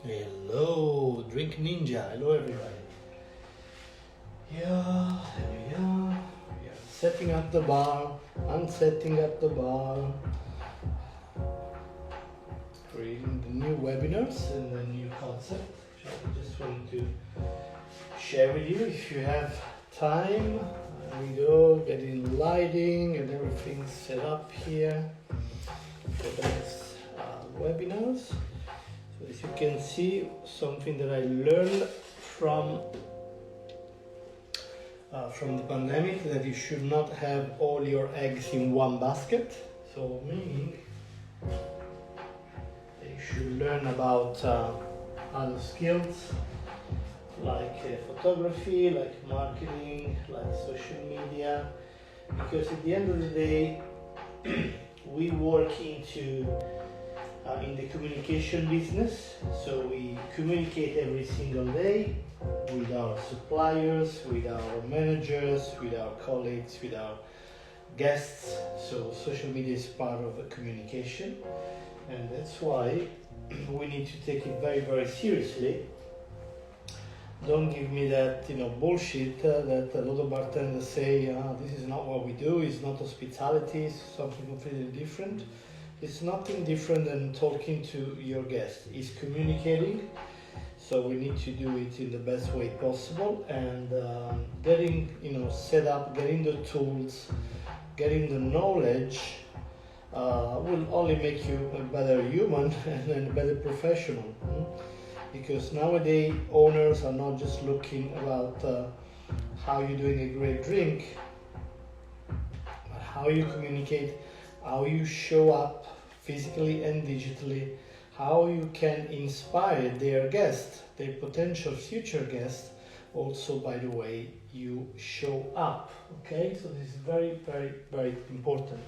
Hello, Drink Ninja. Hello, everybody. Yeah, there we are. We are setting up the bar. I'm setting up the bar. Creating the new webinars and the new concept. So I just want to share with you if you have time. There we go, getting lighting and everything set up here for the next webinars. So as you can see, something that I learned from the pandemic, that you should not have all your eggs in one basket. So meaning that you should learn about other skills like photography, like marketing, like social media, because at the end of the day we work in the communication business, so we communicate every single day with our suppliers, with our managers, with our colleagues, with our guests. So social media is part of the communication, and that's why we need to take it very, very seriously. Don't give me that bullshit that a lot of bartenders say, this is not what we do, it's not hospitality, it's something completely different. It's nothing different than talking to your guest. It's communicating, so we need to do it in the best way possible, and getting set up, getting the tools, getting the knowledge will only make you a better human and a better professional. Because nowadays owners are not just looking about how you're doing a great drink, but how you communicate, how you show up physically and digitally, how you can inspire their guests, their potential future guests, also by the way you show up. Okay, so this is very, very, very important.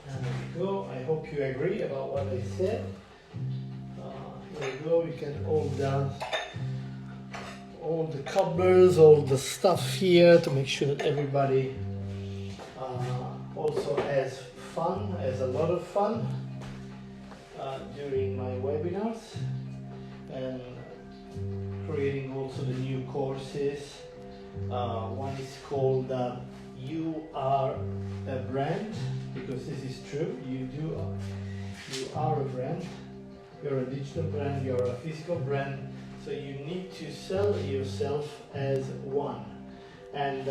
And there we go. I hope you agree about what I said. There we go. We get all the cobblers, all the stuff here to make sure that everybody also has fun, has a lot of fun during my webinars, and creating also the new courses. One is called You Are a Brand, because this is true. You are a brand. You're a digital brand, you're a physical brand, so you need to sell yourself as one. And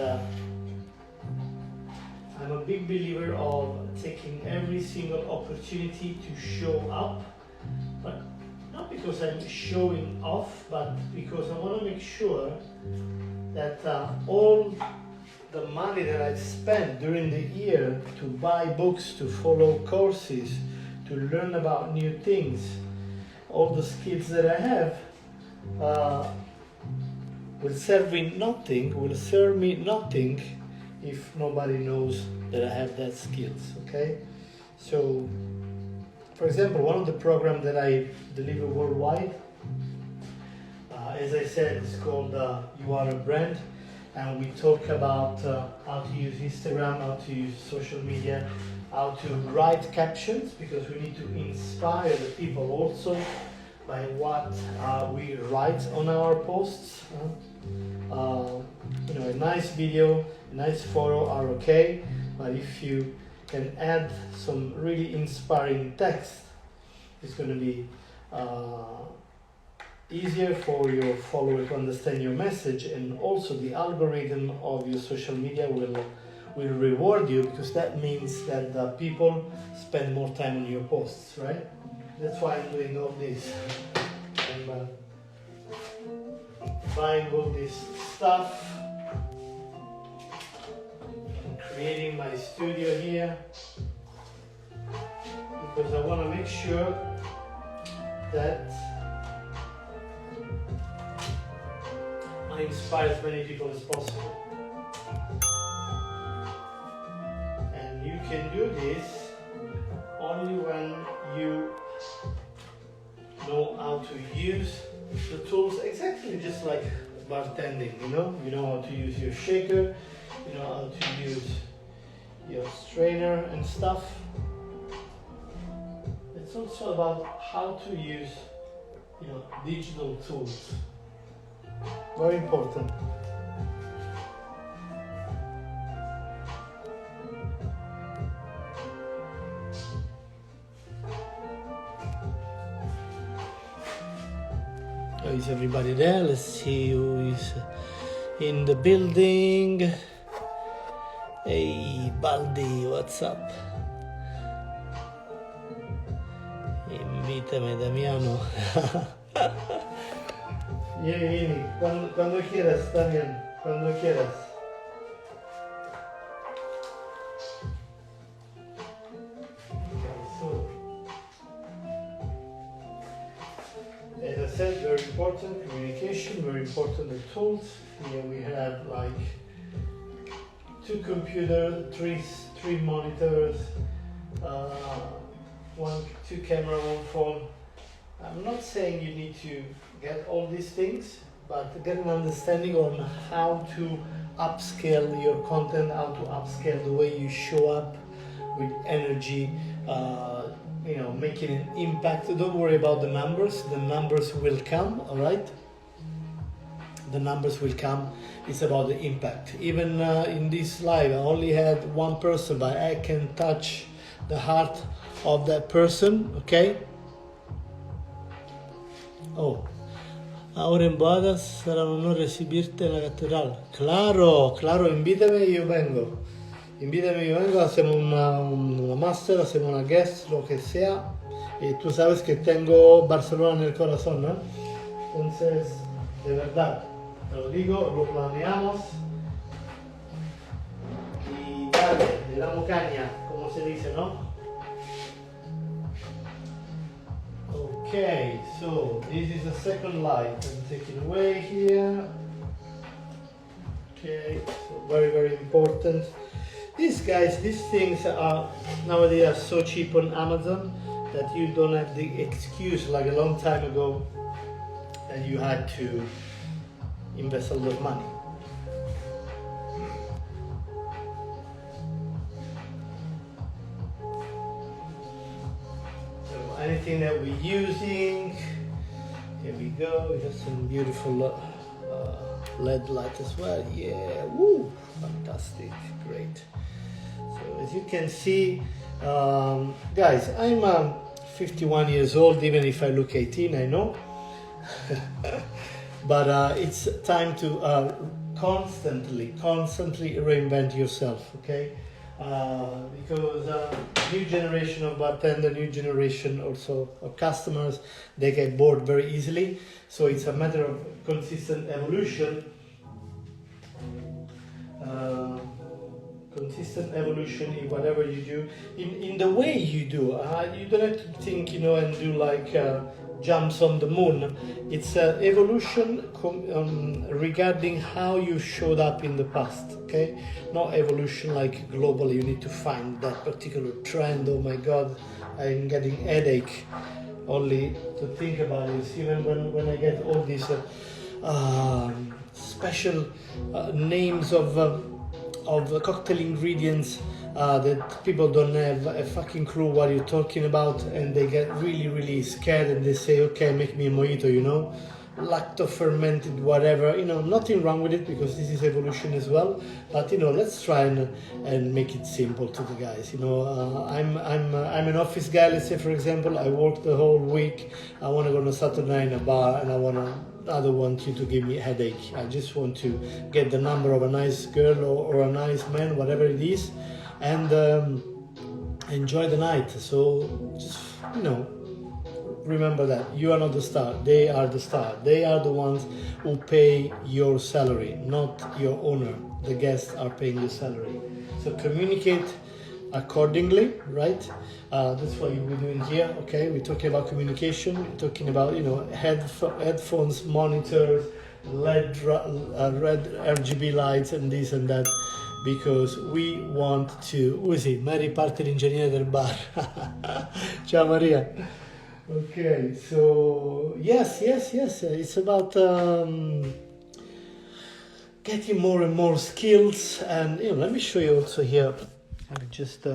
I'm a big believer of taking every single opportunity to show up, but not because I'm showing off, but because I want to make sure that all the money that I've spent during the year to buy books, to follow courses, to learn about new things, all the skills that I have will serve me nothing if nobody knows that I have that skills. Okay, so for example, one of the programs that I deliver worldwide, as I said, is called You Are a Brand, and we talk about how to use Instagram, how to use social media, how to write captions, because we need to inspire the people also by what we write on our posts. A nice video, a nice photo are okay, but if you can add some really inspiring text, it's going to be easier for your follower to understand your message, and also the algorithm of your social media will reward you, because that means that the people spend more time on your posts, right? That's why I'm doing all this. I'm buying all this stuff, I'm creating my studio here, because I want to make sure that I inspire as many people as possible. And you can do this only when you know how to use the tools, exactly just like bartending. You know how to use your shaker, you know how to use your strainer and stuff. It's also about how to use, you know, digital tools. Very important. Oh, is everybody there? Let's see who is in the building. Hey, Baldi, what's up? Invítame, Damiano. Vieni, cuando quieras, está bien, cuando quieras. So, as I said, very important communication, very important the tools. Here we have like 2 computers, 3 monitors, 2 camera, 1 phone. I'm not saying you need to get all these things, but get an understanding on how to upscale your content, how to upscale the way you show up with energy, you know, making an impact. Don't worry about the numbers will come, all right? The numbers will come. It's about the impact. Even in this live, I only had 1 person, but I can touch the heart of that person, okay? Oh, ahora en bodas será un honor recibirte en la catedral. Claro, invítame y yo vengo. Hacemos una master, hacemos una guest, lo que sea. Y tú sabes que tengo Barcelona en el corazón, ¿no? Entonces, de verdad, te lo digo, lo planeamos. Y dale, le damos caña, como se dice, ¿no? Okay, so this is the second light. I'm taking away here. Okay, so very important. These things are nowadays so cheap on Amazon that you don't have the excuse like a long time ago that you had to invest a lot of money. Anything that we're using, here we go. We have some beautiful LED light as well. Yeah, woo, fantastic, great. So as you can see, guys, I'm 51 years old. Even if I look 18, I know. But it's time to constantly reinvent yourself. Okay. Because new generation of bartender, new generation also of customers, they get bored very easily. So it's a matter of consistent evolution. Consistent evolution in whatever you do, in the way you do. You don't have to think, you know, and do like jumps on the moon. It's evolution regarding how you showed up in the past, okay? Not evolution like globally, you need to find that particular trend. Oh my God, I'm getting headache only to think about it. Even when I get all these special names of cocktail ingredients that people don't have a fucking clue what you're talking about, and they get really scared and they say, okay, make me a mojito, you know, lacto fermented whatever, you know, nothing wrong with it because this is evolution as well, but you know, let's try and make it simple to the guys, you know. I'm an office guy, let's say, for example, I work the whole week, I want to go on a Saturday night in a bar, and I don't want you to give me a headache. I just want to get the number of a nice girl or a nice man, whatever it is, and enjoy the night. So just, you know, remember that you are not the star, they are the star. They are the ones who pay your salary, not your owner. The guests are paying your salary. So communicate accordingly, right? That's what we're doing here. Okay, we're talking about communication, we're talking about, you know, headphones, monitors, LED, red RGB lights, and this and that, because we want to. Usi, Mary parte l'ingegnere del bar. Ciao Maria. Okay, so yes, it's about getting more and more skills. And let me show you also here. I will just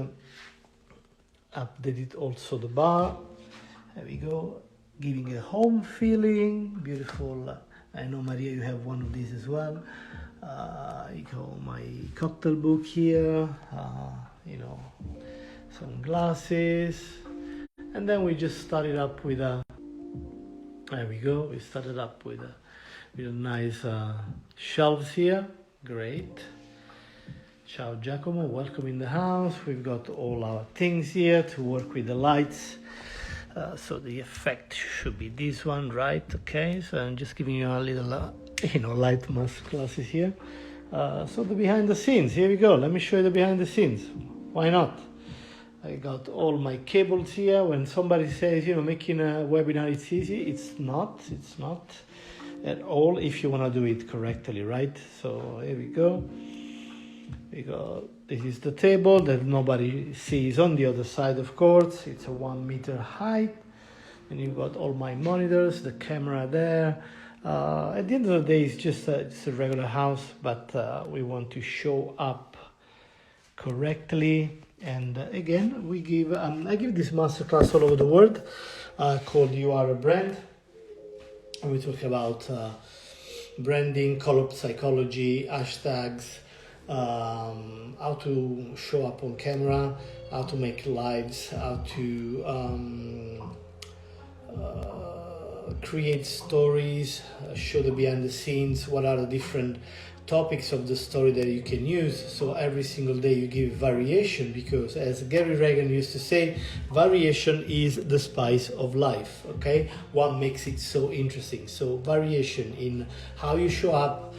updated also the bar. There we go, giving a home feeling, beautiful. I know, Maria, you have one of these as well. You got my cocktail book here, some glasses. And then we just started up with there we go, we started up with a nice shelves here. Great. Ciao Giacomo, welcome in the house. We've got all our things here to work with the lights. So the effect should be this one, right? Okay, so I'm just giving you a little, light master classes here. So the behind the scenes, here we go. Let me show you the behind the scenes. Why not? I got all my cables here. When somebody says, making a webinar, it's easy. It's not at all if you want to do it correctly, right? So here we go. This is the table that nobody sees on the other side, of course. It's a 1 meter height, and you've got all my monitors, the camera there. At the end of the day, it's just a regular house, but we want to show up correctly. And again, we give I give this masterclass all over the world called "You Are a Brand." We talk about branding, color psychology, hashtags. How to show up on camera, how to make lives, how to create stories, show the behind the scenes, what are the different topics of the story that you can use. So every single day you give variation, because as Gary Reagan used to say, variation is the spice of life. Okay, what makes it so interesting? So variation in how you show up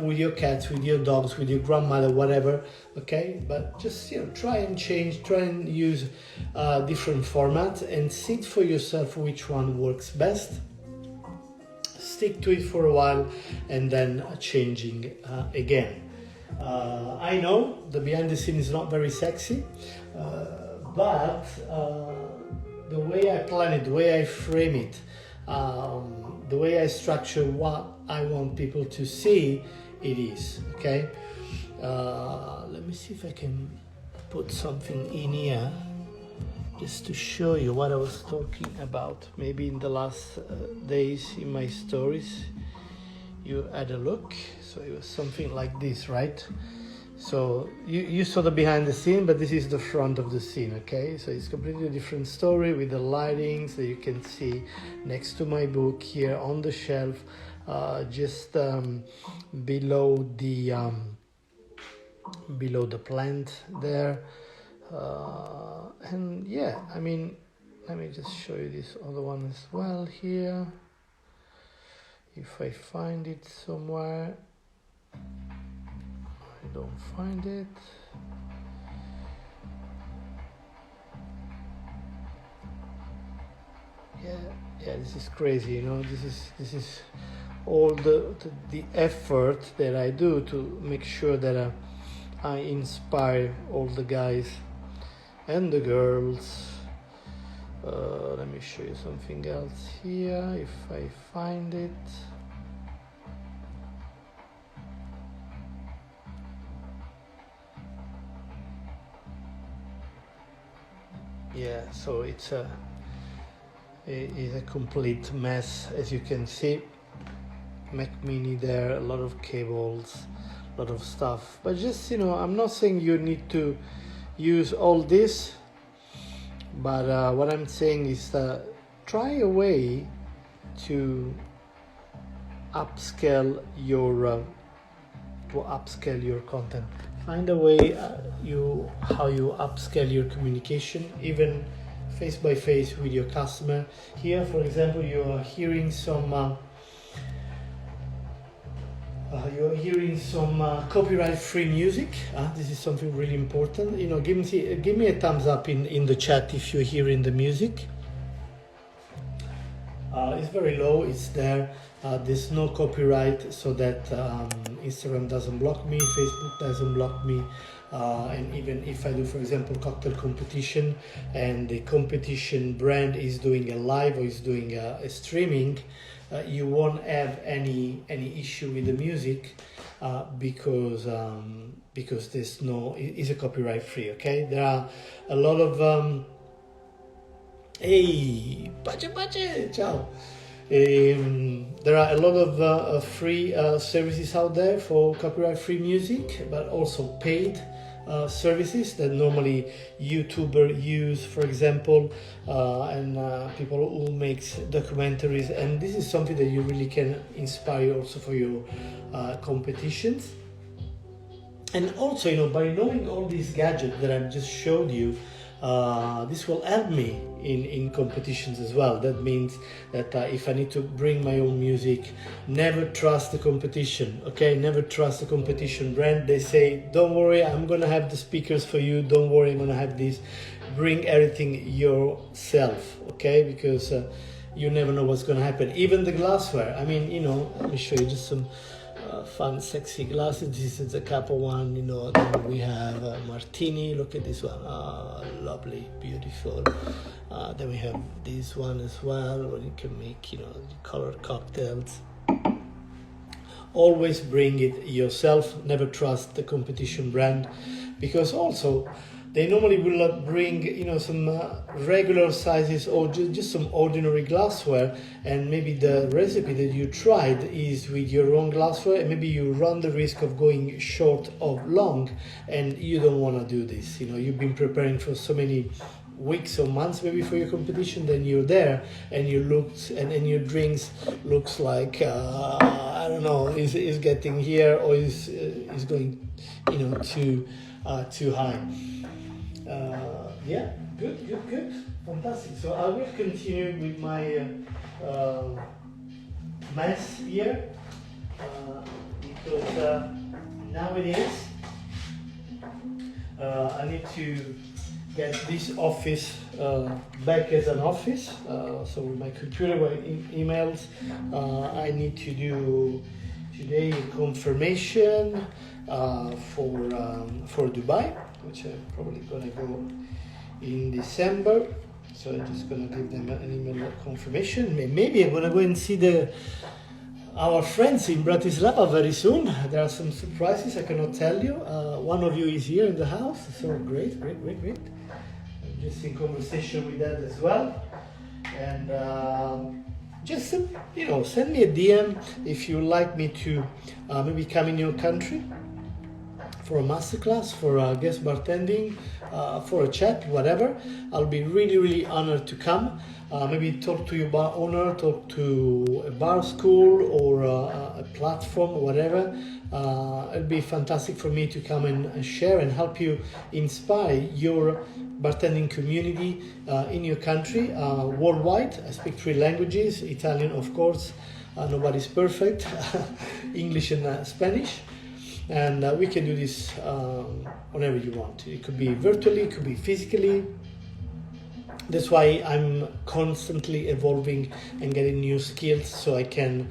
with your cats, with your dogs, with your grandmother, whatever. Okay, but just try and change, try and use different formats and see for yourself which one works best. Stick to it for a while and then changing again. I know the behind the scenes is not very sexy, but the way I plan it, the way I frame it, the way I structure what I want people to see, it is. Okay, let me see if I can put something in here just to show you what I was talking about. Maybe in the last days in my stories you had a look. So it was something like this, right? So you saw the behind the scene, but this is the front of the scene. Okay, so it's completely different story with the lightings that you can see next to my book here on the shelf, just below the plant there. And yeah, I mean, let me just show you this other one as well here, if I find it somewhere. I don't find it. Yeah, this is crazy, this is all the effort that I do to make sure that I inspire all the guys and the girls. Let me show you something else here, if I find it. Yeah, so it's a complete mess, as you can see. Mac Mini there, a lot of cables, a lot of stuff. But just, I'm not saying you need to use all this, but what I'm saying is try a way to upscale your content. Find a way how you upscale your communication, even face by face with your customer. Here, for example, you are hearing some copyright-free music. This is something really important. Give me a thumbs up in the chat if you're hearing the music. It's very low. It's there. There's no copyright, so that Instagram doesn't block me, Facebook doesn't block me, and even if I do, for example, cocktail competition, and the competition brand is doing a live or is doing a streaming, you won't have any issue with the music, because there's no, it's a copyright free. Okay, there are a lot of hey, pace, ciao. There are a lot of free services out there for copyright free music, but also paid services that normally YouTuber use, for example, and people who makes documentaries. And this is something that you really can inspire also for your competitions. And also, by knowing all these gadgets that I've just showed you, this will help me in competitions as well. That means that if I need to bring my own music, never trust the competition, okay? Never trust the competition brand. They say, don't worry, I'm gonna have the speakers for you, don't worry, I'm gonna have this. Bring everything yourself, okay? Because you never know what's gonna happen. Even the glassware, I mean, let me show you just some fun, sexy glasses. This is the Kappa one, then we have Martini. Look at this one, lovely, beautiful. Then we have this one as well, where you can make, colored cocktails. Always bring it yourself. Never trust the competition brand, because also they normally will bring, some regular sizes or just some ordinary glassware, and maybe the recipe that you tried is with your own glassware, and maybe you run the risk of going short of long, and you don't want to do this. You've been preparing for so many weeks or months maybe for your competition, then you're there and you looked and your drinks looks like I don't know, is getting here or is going too high. Yeah, good, fantastic. So I will continue with my mess here because nowadays I need to get this office back as an office. So with my computer, my emails, I need to do today a confirmation for Dubai, which I'm probably gonna go in December. So I'm just gonna give them an email confirmation. Maybe I'm gonna go and see our friends in Bratislava very soon. There are some surprises I cannot tell you. One of you is here in the house, so great. I'm just in conversation with that as well. And just send me a DM if you like me to maybe come in your country for a masterclass, for a guest bartending, for a chat, whatever. I'll be really honored to come. Maybe talk to your bar owner, talk to a bar school or a platform, whatever. It'll be fantastic for me to come and share and help you inspire your bartending community in your country, worldwide. I speak 3 languages, Italian of course, nobody's perfect, English and Spanish. And we can do this whenever you want. It could be virtually, it could be physically. That's why I'm constantly evolving and getting new skills, so I can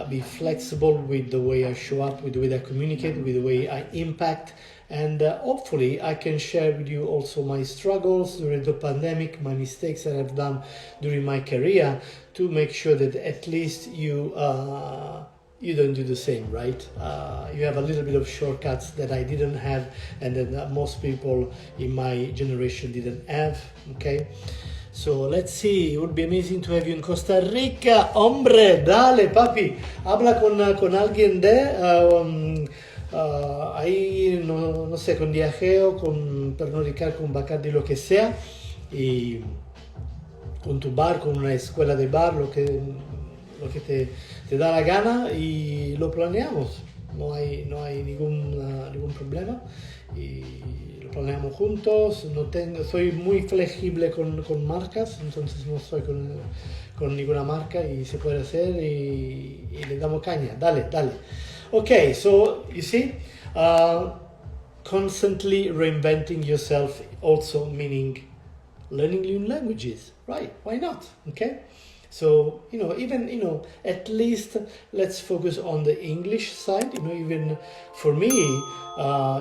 be flexible with the way I show up, with the way I communicate, with the way I impact. And hopefully I can share with you also my struggles during the pandemic, my mistakes that I've done during my career, to make sure that at least you don't do the same, right? You have a little bit of shortcuts that I didn't have and that most people in my generation didn't have, okay? So let's see, it would be amazing to have you in Costa Rica. Hombre, dale, papi, habla con alguien ahí, no sé, con Diageo, con Pernod Ricard, con Bacardi, lo que sea, y con tu bar, con una escuela de bar, lo que te da la gana y lo planeamos. No hay ningún problema y lo planeamos juntos. Soy muy flexible con marcas, entonces no estoy con ninguna marca y se puede hacer y le damos caña. Dale. Okay, so you see, constantly reinventing yourself also meaning learning new languages, right? Why not? Okay. So, at least let's focus on the English side. Even for me,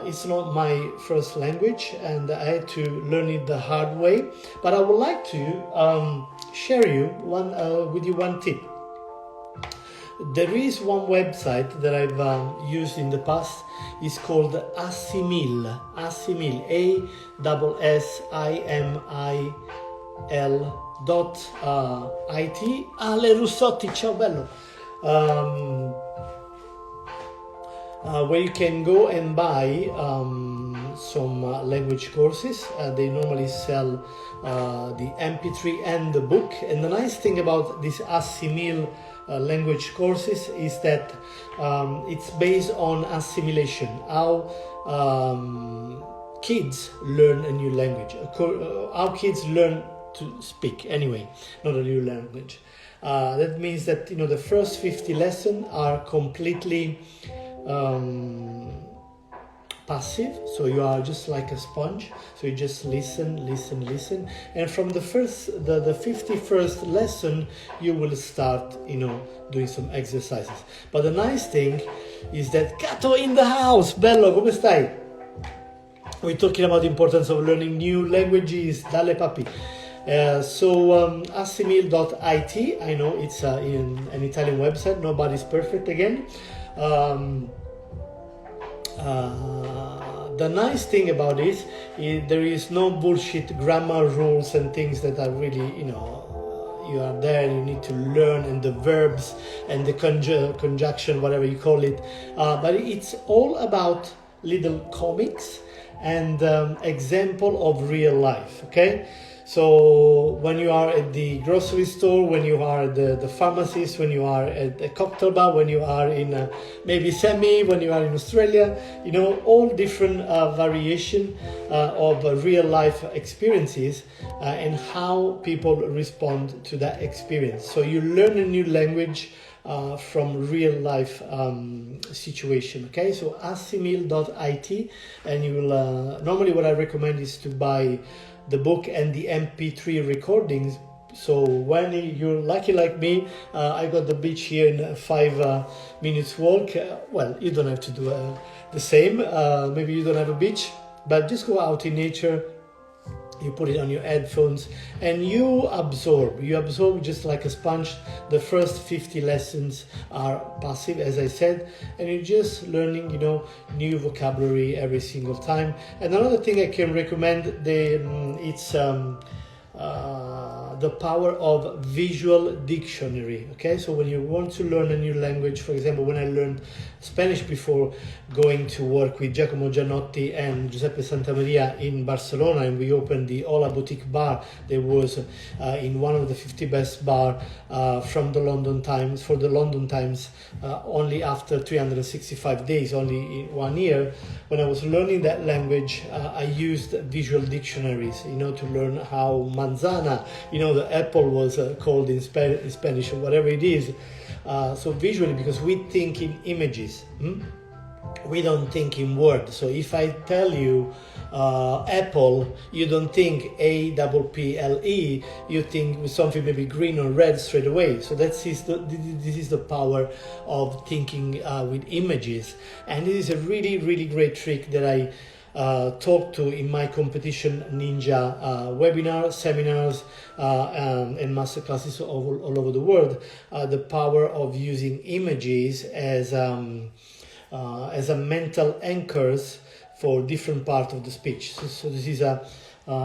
it's not my first language and I had to learn it the hard way. But I would like to share with you one tip. There is one website that I've used in the past. It's called Assimil. Assimil. ASSIMIL.it. Ale Russotti, ciao bello. Where you can go and buy some language courses. They normally sell the MP3 and the book. And the nice thing about this Assimil language courses is that it's based on assimilation, how kids learn a new language, how kids learn to speak anyway, not a new language. That means that the first 50 lessons are completely passive, so you are just like a sponge, so you just listen, and from the 51st lesson you will start doing some exercises. But the nice thing is that Cato in the house, bello, come stai? We're talking about the importance of learning new languages, dalle papi. Assimil.it, I know it's in an Italian website, nobody's perfect again. The nice thing about this is there is no bullshit grammar rules and things that are really, you are there, you need to learn, and the verbs and the conjunction, whatever you call it. But it's all about little comics and example of real life, okay? So when you are at the grocery store, when you are at the pharmacist, when you are at a cocktail bar, when you are in maybe Semi, when you are in Australia, all different variation of real life experiences and how people respond to that experience. So you learn a new language from real life situation, okay? So assimil.it, and you will normally what I recommend is to buy the book and the MP3 recordings. So when you're lucky like me, I got the beach here in a 5 minutes walk. Well, you don't have to do the same. Maybe you don't have a beach, but just go out in nature. You put it on your headphones and you absorb just like a sponge. The first 50 lessons are passive, as I said, and you're just learning, new vocabulary every single time. And another thing I can recommend, it's the power of visual dictionary, okay? So when you want to learn a new language, for example, when I learned Spanish before going to work with Giacomo Giannotti and Giuseppe Santamaria in Barcelona, and we opened the Ola Boutique Bar. There was in one of the 50 best bar from the London Times, for the London Times, only after 365 days, only in 1 year. When I was learning that language, I used visual dictionaries, to learn how manzana, the apple was called in Spanish or whatever it is. So visually, because we think in images, we don't think in words. So if I tell you apple, you don't think APPLE, you think with something maybe green or red straight away. So this is the power of thinking with images, and this is a really, really great trick that I talk to in my competition ninja webinars, seminars, and masterclasses all over the world. The power of using images as a mental anchors for different parts of the speech. So this is a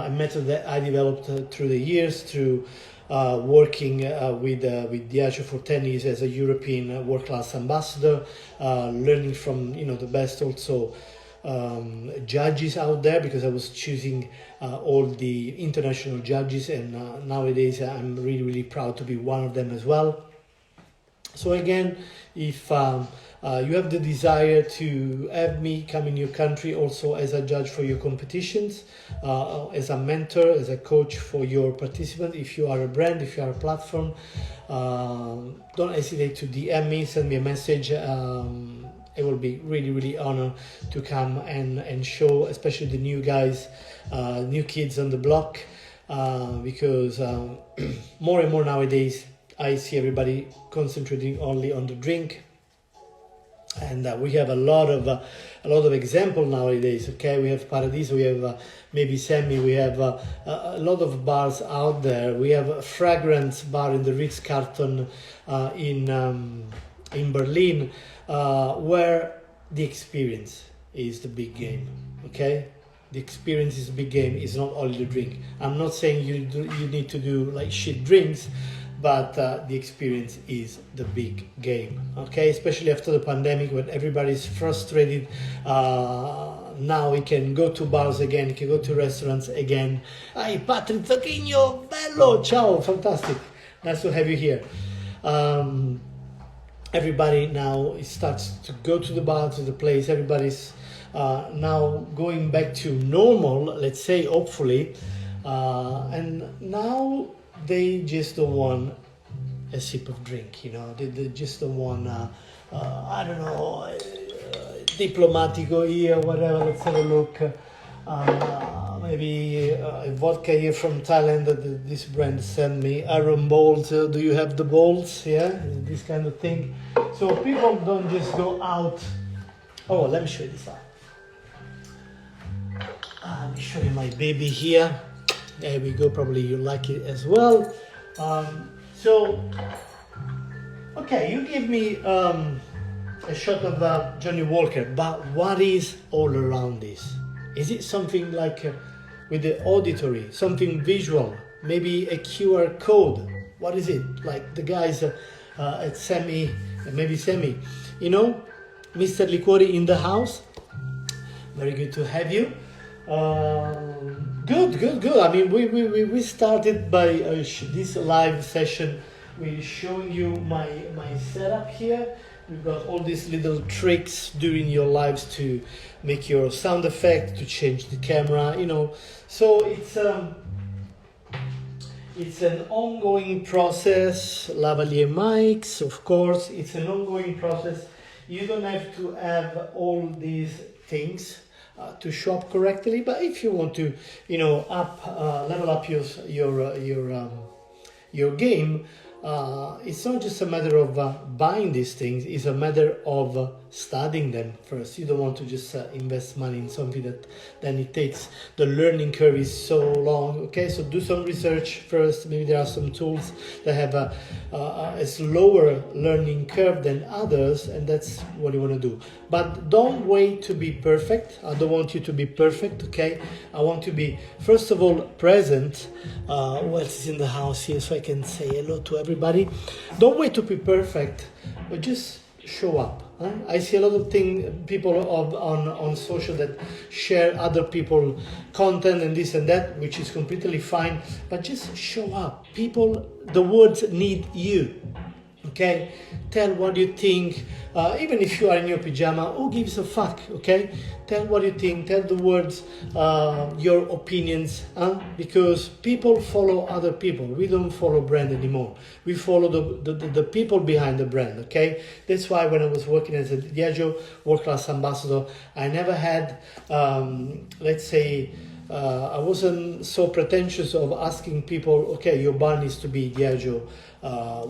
method that I developed through the years, through working with Diageo for 10 years as a European world-class ambassador, learning from the best also judges out there, because I was choosing all the international judges, and nowadays I'm really, really proud to be one of them as well. So again, if you have the desire to have me come in your country also as a judge for your competitions, as a mentor, as a coach for your participant, if you are a brand, if you are a platform, don't hesitate to DM me, send me a message. It will be really, really honored to come and show, especially the new guys, new kids on the block, because more and more nowadays I see everybody concentrating only on the drink, and we have a lot of example nowadays. Okay, we have Paradiso, we have maybe Semi, we have a lot of bars out there. We have a fragrance bar in the Ritz-Carlton in Berlin, where the experience is the big game. Okay, the experience is a big game. It's not only the drink. I'm not saying you need to do like shit drinks, but the experience is the big game. Okay, especially after the pandemic when everybody's frustrated. Now we can go to bars again, we can go to restaurants again. Hi Patrick Zacchino, bello, ciao, fantastic, nice to have you here. Everybody now starts to go to the bar, to the place. Everybody's now going back to normal, let's say, hopefully, and now they just don't want a sip of drink, you know, they just don't want I don't know, diplomatico here, whatever. Let's have a look. Maybe a vodka here from Thailand that this brand sent me. Iron balls. Do you have the balls? Yeah, this kind of thing. So people don't just go out. Oh, let me show you this out. Let me show you my baby here. There we go. Probably you like it as well. So, okay, you give me a shot of Johnny Walker, but what is all around this? Is it something like with the auditory, something visual, maybe a QR code? What is it? Like the guys at Semi, maybe Semi, you know, Mr. Liquori in the house. Very good to have you. Good. I mean, we started by this live session. We're showing you my setup here. We've got all these little tricks during your lives to make your sound effect, to change the camera, you know. So it's an ongoing process. Lavalier mics, of course, it's an ongoing process. You don't have to have all these things to show up correctly, but if you want to, you know, level up your game. It's not just a matter of buying these things, it's a matter of studying them first. You don't want to just invest money in something that then it takes, the learning curve is so long. Okay, so do some research first. Maybe there are some tools that have a slower learning curve than others, and that's what you want to do. But don't wait to be perfect. I don't want you to be perfect, okay? I want to be, first of all, present. Who else is in the house here so I can say hello to everybody? Don't wait to be perfect, but just show up. Huh? I see a lot of people on social that share other people content and this and that, which is completely fine, but just show up. People, the words need you. Okay, tell what you think, even if you are in your pajama, who gives a fuck? Okay, tell what you think, tell the words, your opinions, because people follow other people. We don't follow brand anymore. We follow the people behind the brand. Okay, that's why when I was working as a Diageo World Class Ambassador, I never had, let's say, I wasn't so pretentious of asking people, okay, your bar needs to be Diageo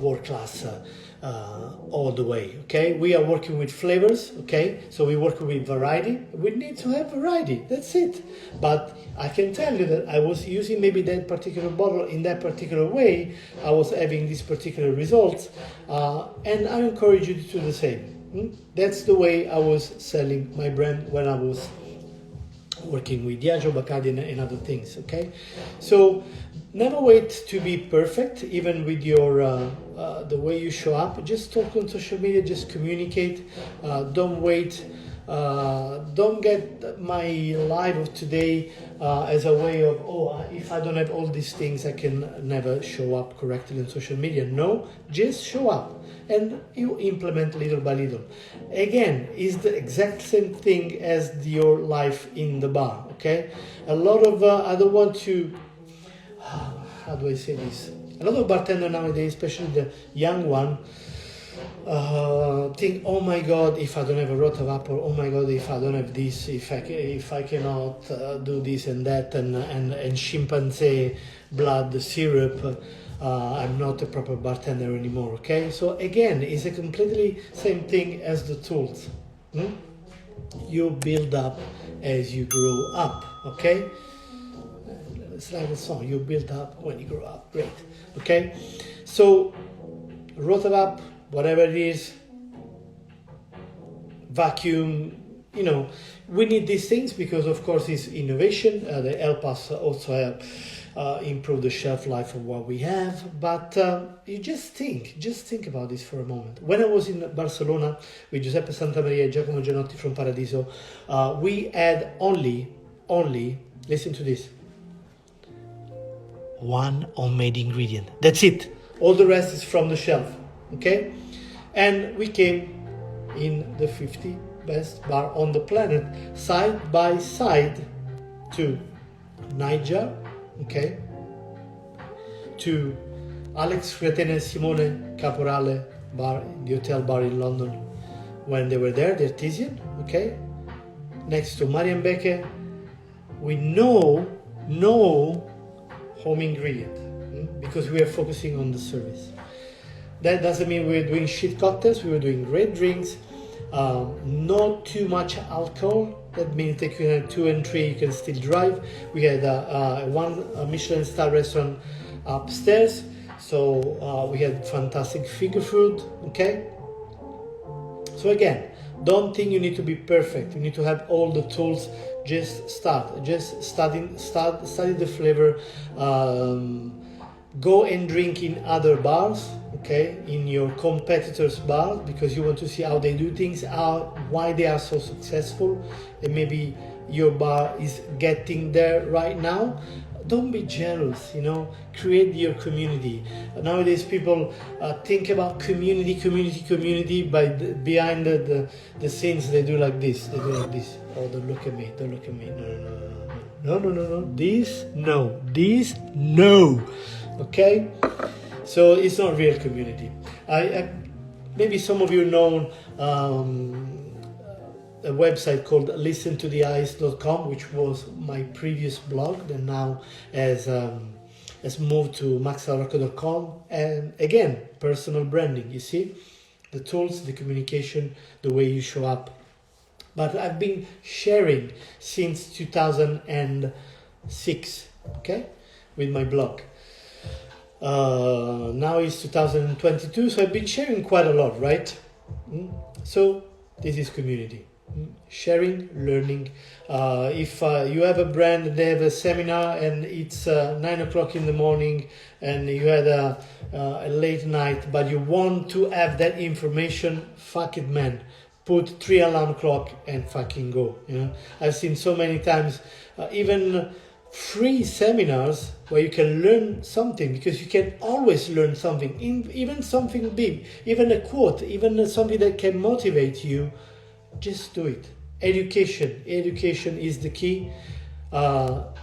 World Class all the way. Okay, we are working with flavors. Okay, so we work with variety. We need to have variety. That's it. But I can tell you that I was using maybe that particular bottle in that particular way. I was having these particular results, and I encourage you to do the same. That's the way I was selling my brand when I was working with Diageo, Bacardi, and other things. Okay, so never wait to be perfect, even with your the way you show up. Just talk on social media, just communicate. Don't wait. Don't get my live of today as a way of, if I don't have all these things, I can never show up correctly on social media. No, just show up. And you implement little by little. Again, it's the exact same thing as your life in the bar, okay? A lot of, I don't want to, how do I say this? A lot of bartenders nowadays, especially the young one, think, oh my God, if I don't have a Rotavac, or oh my God, if I don't have this, if I cannot do this and that, and chimpanzee blood syrup, I'm not a proper bartender anymore. Okay, so again, it's a completely same thing as the tools. You build up as you grow up. Okay, it's like a song. You build up when you grow up. Great. Okay, so Rotavac, whatever it is, vacuum. We need these things because, of course, it's innovation. They help us also help improve the shelf life of what we have. But you just think about this for a moment. When I was in Barcelona with Giuseppe Santamaria and Giacomo Gianotti from Paradiso, we had only, listen to this, one homemade ingredient. That's it. All the rest is from the shelf. Okay? And we came in the 50 best bar on the planet, side by side to Niger, okay, to Alex Friatene and Simone Caporale bar, the hotel bar in London, when they were there, the Artesian, okay, next to Marian Becke, with no home ingredient, because we are focusing on the service. That doesn't mean we're doing shit cocktails. We were doing great drinks, not too much alcohol. That means that you have 2 and 3, you can still drive. We had one Michelin star restaurant upstairs, so we had fantastic finger food. Okay. So again, don't think you need to be perfect. You need to have all the tools. Just start. Just study the flavor. Go and drink in other bars, okay, in your competitors' bars, because you want to see how they do things, why they are so successful, and maybe your bar is getting there right now. Don't be jealous, create your community. Nowadays people think about community, but behind the scenes they do like this. Oh, don't look at me. No. This, no. Okay, so it's not real community. Maybe some of you know a website called listentotheice.com, which was my previous blog, and now has moved to maxalarco.com. And again, personal branding. You see, the tools, the communication, the way you show up. But I've been sharing since 2006, okay, with my blog. Now it's 2022, so I've been sharing quite a lot, right? So this is community. Sharing, learning. If you have a brand, they have a seminar and it's 9 o'clock in the morning and you had a late night, but you want to have that information, fuck it, man. Put 3 alarm clock and fucking go. I've seen so many times, even free seminars where you can learn something, because you can always learn something, even something big, even a quote, even something that can motivate you. Just do it. Education is the key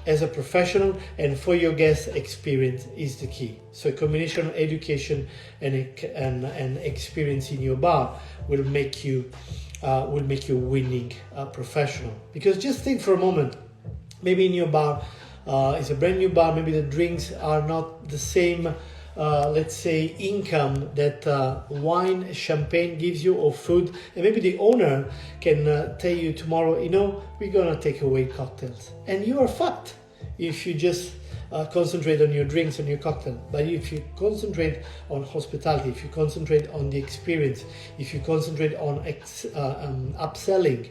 as a professional, and for your guests, experience is the key. So a combination of education and experience in your bar will make you winning professional. Because just think for a moment, maybe in your bar, it's a brand new bar, maybe the drinks are not the same, let's say, income that wine, champagne gives you, or food, and maybe the owner can tell you tomorrow, we're gonna take away cocktails, and you are fucked if you just concentrate on your drinks and your cocktail. But if you concentrate on hospitality, if you concentrate on the experience, if you concentrate on upselling,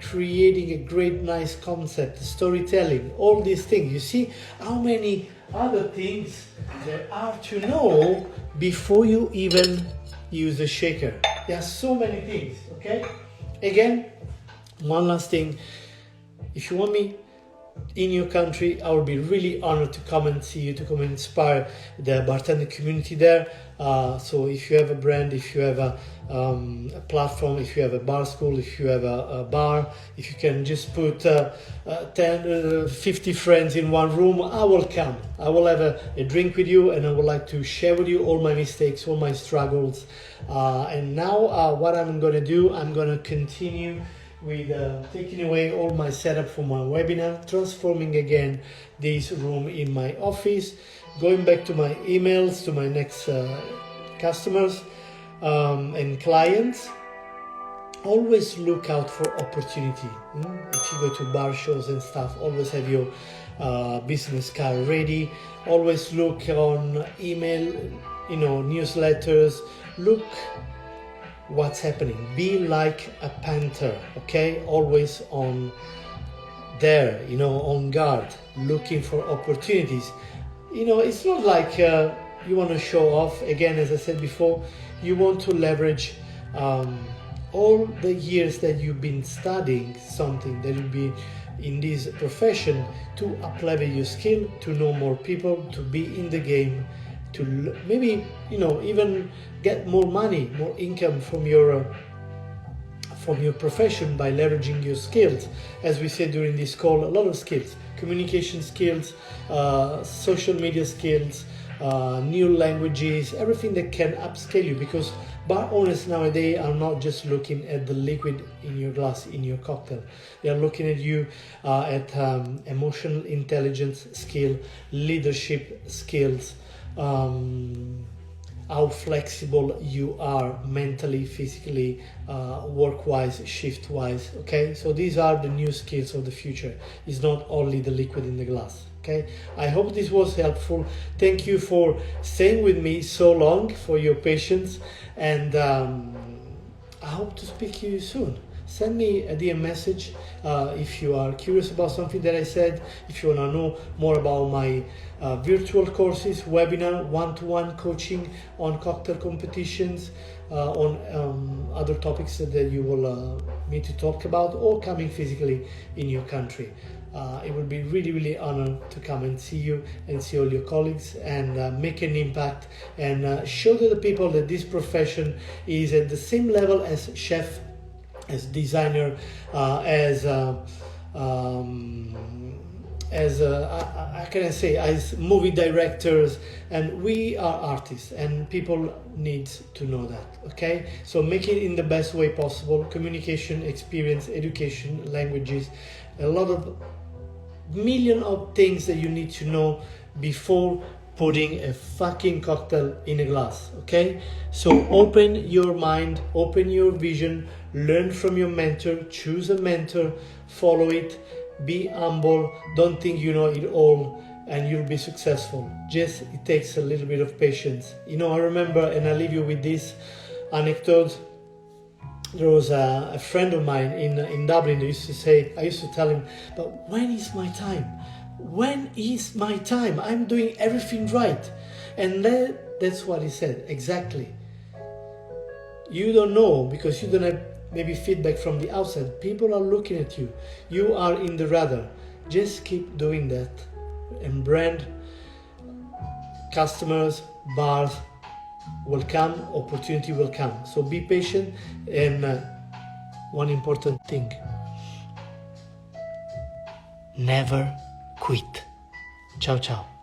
creating a great, nice concept, storytelling, all these things, you see how many other things there are to know before you even use a shaker. There are so many things, okay? Again, one last thing. If you want me in your country, I would be really honored to come and see you, to come and inspire the bartender community there. So if you have a brand, if you have a platform, if you have a bar school, if you have a bar, if you can just put 50 friends in one room, I will come. I will have a drink with you, and I would like to share with you all my mistakes, all my struggles. And now what I'm going to do, I'm going to continue with taking away all my setup from my webinar, transforming again this room in my office, going back to my emails, to my next customers and clients. Always look out for opportunity. If you go to bar shows and stuff, always have your business card ready. Always look on email, newsletters. Look what's happening. Be like a panther, okay? Always on there, on guard, looking for opportunities. It's not like you want to show off. Again, as I said before, you want to leverage all the years that you've been studying something, that you've been in this profession, to up-level your skill, to know more people, to be in the game, to maybe even get more money, more income from your profession by leveraging your skills. As we said during this call, a lot of skills: communication skills, social media skills, new languages, everything that can upscale you, because bar owners nowadays are not just looking at the liquid in your glass, in your cocktail. They are looking at you at emotional intelligence skill, leadership skills, how flexible you are mentally, physically, work-wise, shift-wise, okay? So these are the new skills of the future. It's not only the liquid in the glass, okay? I hope this was helpful. Thank you for staying with me so long, for your patience, and I hope to speak to you soon. Send me a DM message if you are curious about something that I said, if you want to know more about my virtual courses, webinar, one-to-one coaching on cocktail competitions, on other topics that you will need to talk about, or coming physically in your country. It would be really, really honored to come and see you and see all your colleagues, and make an impact, and show to the people that this profession is at the same level as chef, as designer, as movie directors, and we are artists, and people need to know that, okay? So make it in the best way possible: communication, experience, education, languages, a lot of million of things that you need to know before putting a fucking cocktail in a glass, okay? So open your mind, open your vision, learn from your mentor, choose a mentor, follow it, be humble, don't think you know it all, and you'll be successful. Just, it takes a little bit of patience. I remember, and I leave you with this anecdote. There was a friend of mine in Dublin that used to say, I used to tell him, but when is my time? When is my time? I'm doing everything right. And that's what he said, exactly. You don't know because you don't have maybe feedback from the outside. People are looking at you. You are in the radar. Just keep doing that. And brand, customers, bars will come, opportunity will come. So be patient, and one important thing: never quit. Ciao, ciao.